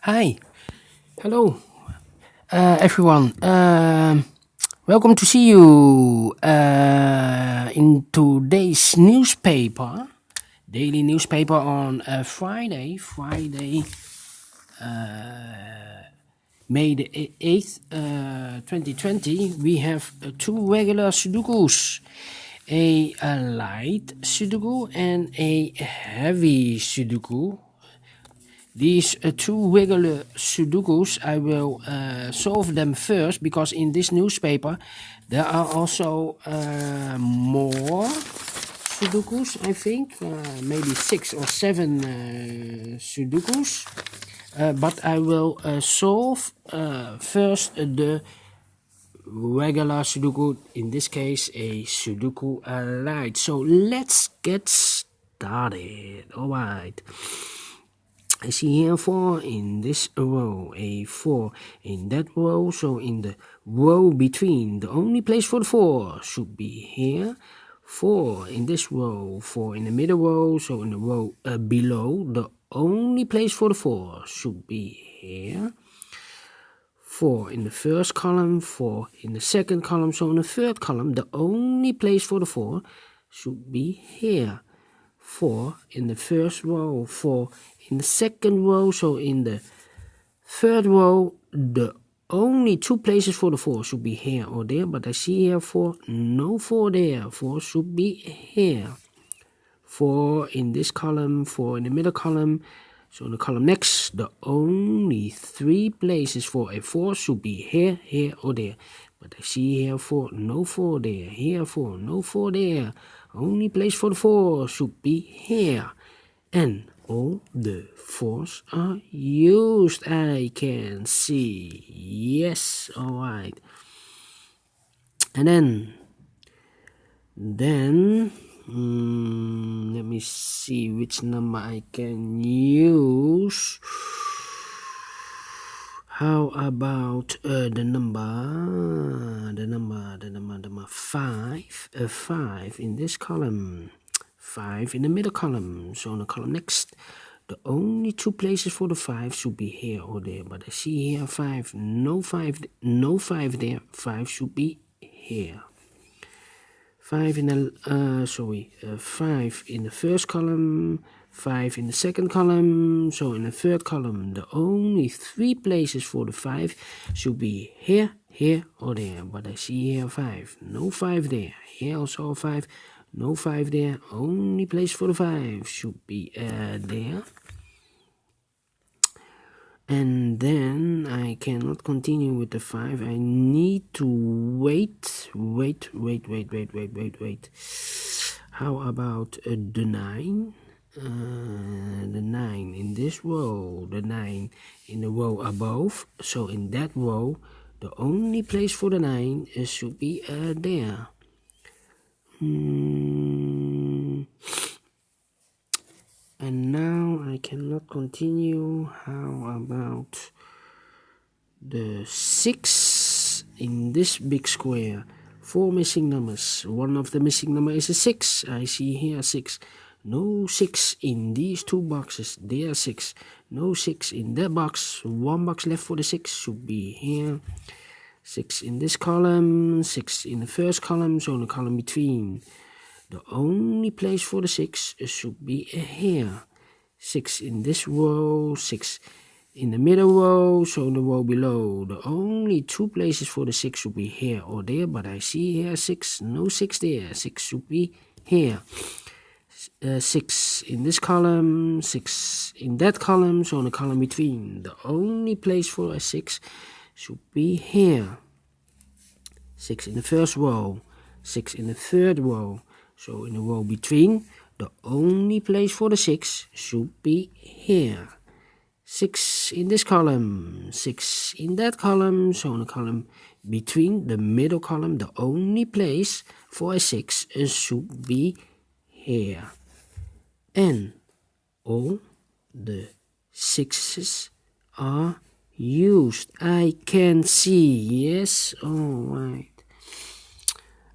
Hi, hello, everyone. Welcome to see you in today's newspaper, daily newspaper on Friday, May the 8th, 2020. We have two regular Sudokus, a light Sudoku and a heavy Sudoku. These two regular Sudokus, I will solve them first because in this newspaper there are also more Sudokus, I think, maybe 6 or 7 Sudokus. But I will solve first the regular Sudoku, in this case a Sudoku Light. So let's get started. Alright. I see here 4 in this row, a 4 in that row, so in the row between, the only place for the 4 should be here. 4 in this row, 4 in the middle row, so in the row below, the only place for the 4 should be here. 4 in the first column, 4 in the second column, so in the third column, the only place for the 4 should be here. 4 in the first row, 4 in the second row, so in the third row, the only two places for the 4 should be here or there, but I see here 4, no 4 there, 4 should be here. 4 in this column, 4 in the middle column, so in the column next, the only 3 places for a 4 should be here, here or there. But I see here 4, no 4 there, here 4, no 4 there. Only place for the 4 should be here. And all the 4s are used, I can see. Yes, alright. And then let me see which number I can use. How about the number 5, 5 in this column, 5 in the middle column, so in the column next, the only two places for the 5 should be here or there, but I see here 5, no 5 there, 5 should be here. 5 in the 5 in the first column, 5 in the second column, so in the third column, the only 3 places for the 5 should be here, here or there, but I see here 5, no 5 there, here also 5, no 5 there, only place for the 5 should be there. And then I cannot continue with the 5. I need to wait. How about the 9? The 9 in this row, the 9 in the row above. So in that row, the only place for the 9 should be there. And now I cannot continue. How about the 6 in this big square? 4 missing numbers. One of the missing number is a 6. I see here 6. No 6 in these two boxes. There are 6. No 6 in that box. One box left for the 6 should be here. 6 in this column. 6 in the first column. So in the column between. The only place for the 6 should be here. 6 in this row, 6 in the middle row, so in the row below. The only two places for the 6 should be here or there, but I see here 6, no 6 there, 6 should be here. 6 in this column, 6 in that column, so in the column between. The only place for a 6 should be here. 6 in the first row, 6 in the third row. So in the row between, the only place for the 6 should be here. 6 in this column, 6 in that column, so in the column between, the middle column, the only place for a 6 should be here. And all the 6s are used, I can see. Yes, alright.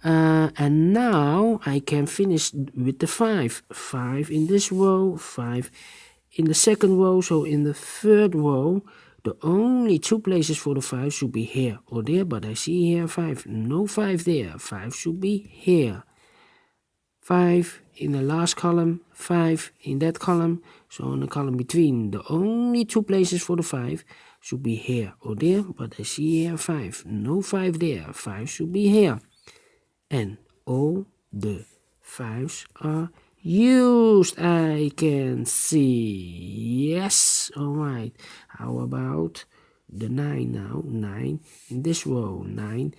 And now I can finish with the 5. 5 in this row, 5 in the second row, so in the third row, the only 2 places for the 5 should be here or there, but I see here 5. No 5 there. 5 should be here. 5 in the last column, 5 in that column. So in the column between, the only 2 places for the 5 should be here or there, but I see here 5. No 5 there. 5 should be here. And all the 5s are used, I can see. Yes, alright. How about the 9 now? 9 in this row, 9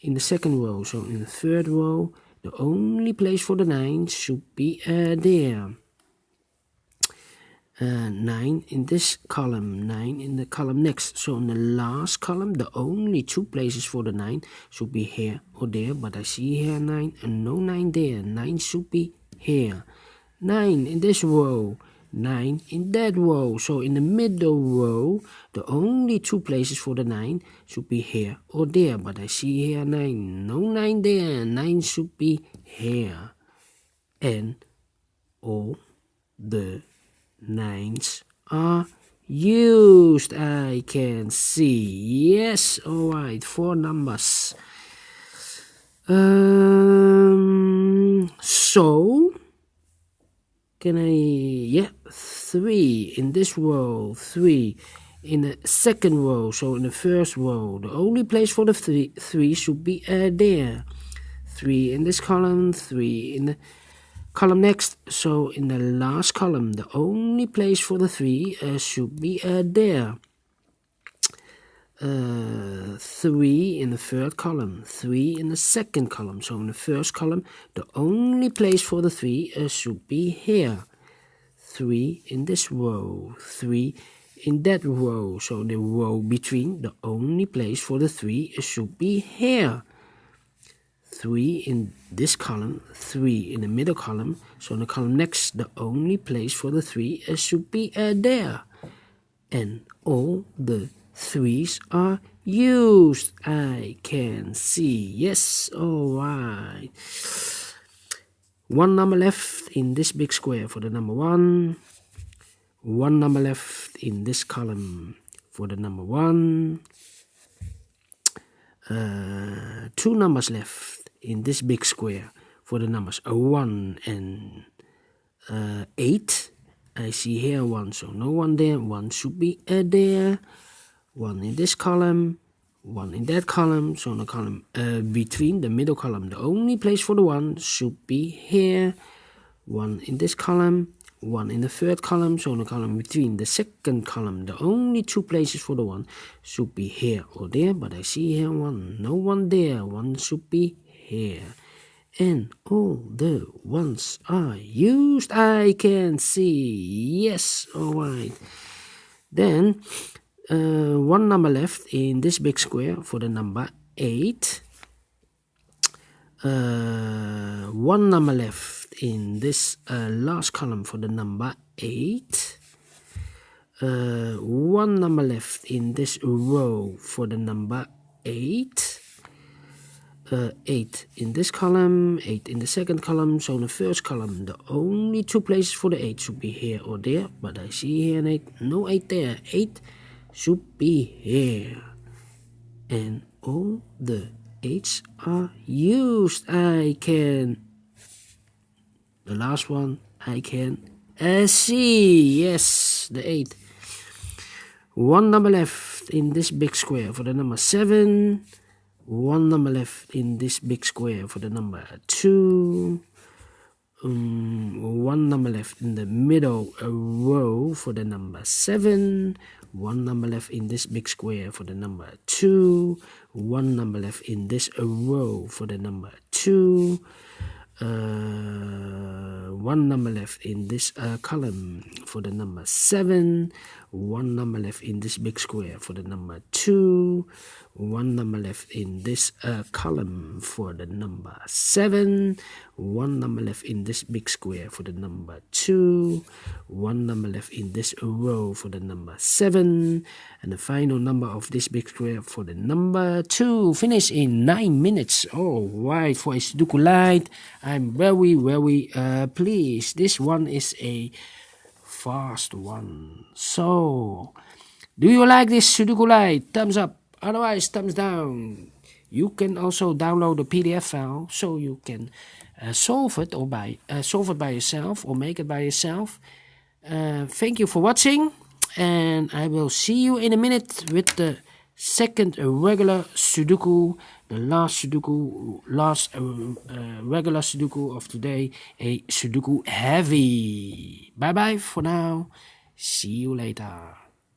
in the second row. So in the third row, the only place for the 9 should be there. 9 in this column, 9 in the column next. So in the last column, the only 2 places for the 9 should be here or there, but I see here 9 and no 9 there. 9 should be here. 9 in this row, 9 in that row. So in the middle row, the only 2 places for the 9 should be here or there, but I see here 9. No 9 there. 9 should be here. And all the 9s are used, I can see. Yes, alright, 4 numbers. So can I, yeah, 3 in this row, 3 in the second row. So in the first row, the only place for the 3 should be there. 3 in this column, 3 in the column next. So in the last column, the only place for the 3 should be there. 3 in the third column, 3 in the second column. So in the first column, the only place for the 3 should be here. 3 in this row, 3 in that row. So the row between, the only place for the 3 should be here. 3 in this column, 3 in the middle column. So in the column next, the only place for the 3 should be there. And all the 3s are used, I can see. Yes, alright. 1 number left in this big square for the number 1. 1 number left in this column for the number 1. 2 numbers left in this big square for the numbers 1 and 8. I see here 1, so no 1 there. 1 should be there. 1 in this column, 1 in that column. So in the column between, the middle column, the only place for the 1 should be here. 1 in this column, 1 in the third column. So in the column between, the second column, the only 2 places for the 1 should be here or there, but I see here 1. No 1 there. 1 should be here. And all the 1s are used, I can see. Yes, alright. Then 1 number left in this big square for the number 8. 1 number left in this last column for the number 8. 1 number left in this row for the number 8. 8 in this column, 8 in the second column. So in the first column, the only 2 places for the 8 should be here or there, but I see here an 8. No 8 there. 8 should be here. And all the 8s are used, I can. The last one, I can see. Yes, the 8. 1 number left in this big square for the number 7. 1 number left in this big square for the number 2. 1 number left in the middle row for the number 7. 1 number left in this big square for the number 2. 1 number left in this row for the number 2. 1 number left in this column for the number 7. 1 number left in this big square for the number 2. 1 number left in this column for the number 7. 1 number left in this big square for the number 2. 1 number left in this row for the number 7. And the final number of this big square for the number 2. Finish in 9 minutes. Alright, for a Sudoku Light, I'm very pleased. This one is a fast one. So, do you like this Sudoku Light? Thumbs up, otherwise thumbs down. You can also download the PDF file so you can solve it by yourself or make it by yourself. Thank you for watching, and I will see you in a minute with the second regular Sudoku, the last regular Sudoku of today, a Sudoku heavy. Bye bye for now. See you later.